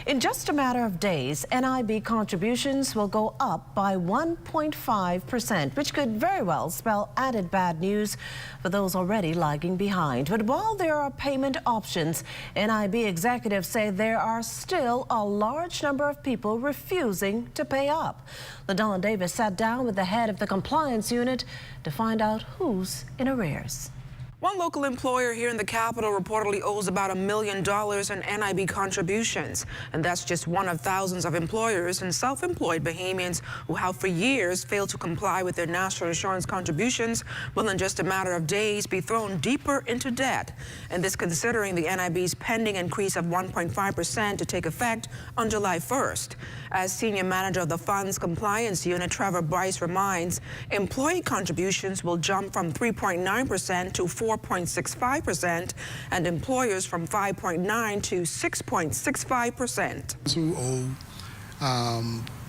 In just a matter of days, NIB contributions will go up by 1.5%, which could very well spell added bad news for those already lagging behind. But while there are payment options, NIB executives say there are still a large number of people refusing to pay up. LaDonna Davis sat down with the head of the compliance unit to find out who's in arrears. One local employer here in the capital reportedly owes about $1 million in NIB contributions. And that's just one of thousands of employers and self-employed Bahamians who have for years failed to comply with their national insurance contributions will in just a matter of days be thrown deeper into debt. And this considering the NIB's pending increase of 1.5% to take effect on July 1st. As senior manager of the fund's compliance unit, Trevor Bryce reminds, employee contributions will jump from 3.9% to 4.65%, and employers from 5.9% to 6.65%. Who owe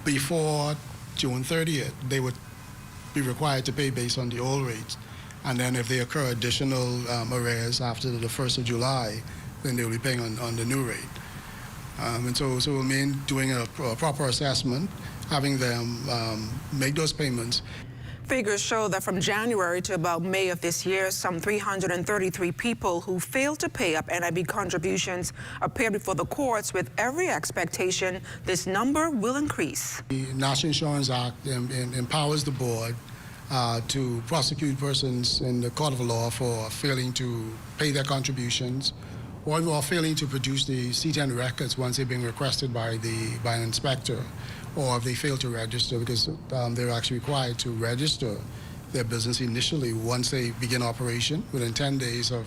before June 30th, they would be required to pay based on the old rates. And then if they occur additional arrears after the 1st of July, then they will be paying on the new rate. And so we'll mean doing a proper assessment, having them make those payments. Figures show that from January to about May of this year, some 333 people who failed to pay up NIB contributions appeared before the courts with every expectation this number will increase. The National Insurance Act empowers the board to prosecute persons in the court of law for failing to pay their contributions or failing to produce the C10 records once they've been requested by an inspector, or if they fail to register, because they're actually required to register their business initially once they begin operation. Within 10 days of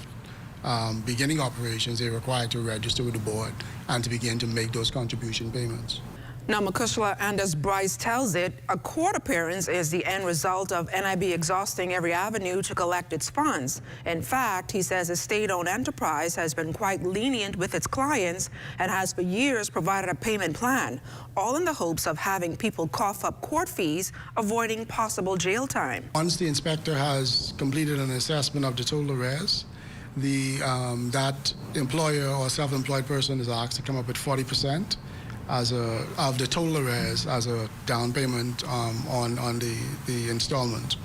beginning operations, they're required to register with the board and to begin to make those contribution payments. Now, Makushla, and as Bryce tells it, a court appearance is the end result of NIB exhausting every avenue to collect its funds. In fact, he says a state-owned enterprise has been quite lenient with its clients and has for years provided a payment plan, all in the hopes of having people cough up court fees, avoiding possible jail time. Once the inspector has completed an assessment of the total arrears, that employer or self-employed person is asked to come up with 40% of the total arrears as a down payment on the installment.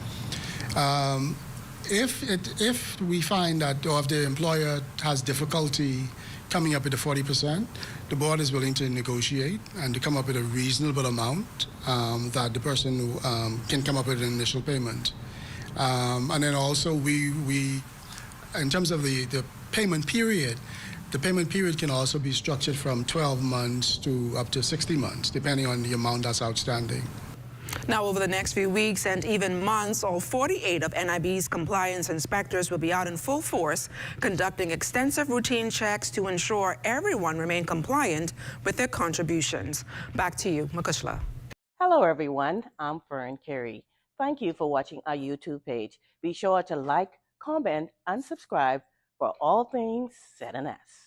If we find that, or if the employer has difficulty coming up with the 40%, the board is willing to negotiate and to come up with a reasonable amount that the person can come up with an initial payment. And then also we in terms of the payment period, the payment period can also be structured from 12 months to up to 60 months, depending on the amount that's outstanding. Now, over the next few weeks and even months, all 48 of NIB's compliance inspectors will be out in full force, conducting extensive routine checks to ensure everyone remain compliant with their contributions. Back to you, Makushla. Hello, everyone. I'm Fern Carey. Thank you for watching our YouTube page. Be sure to like, comment, and subscribe for all things Z&S.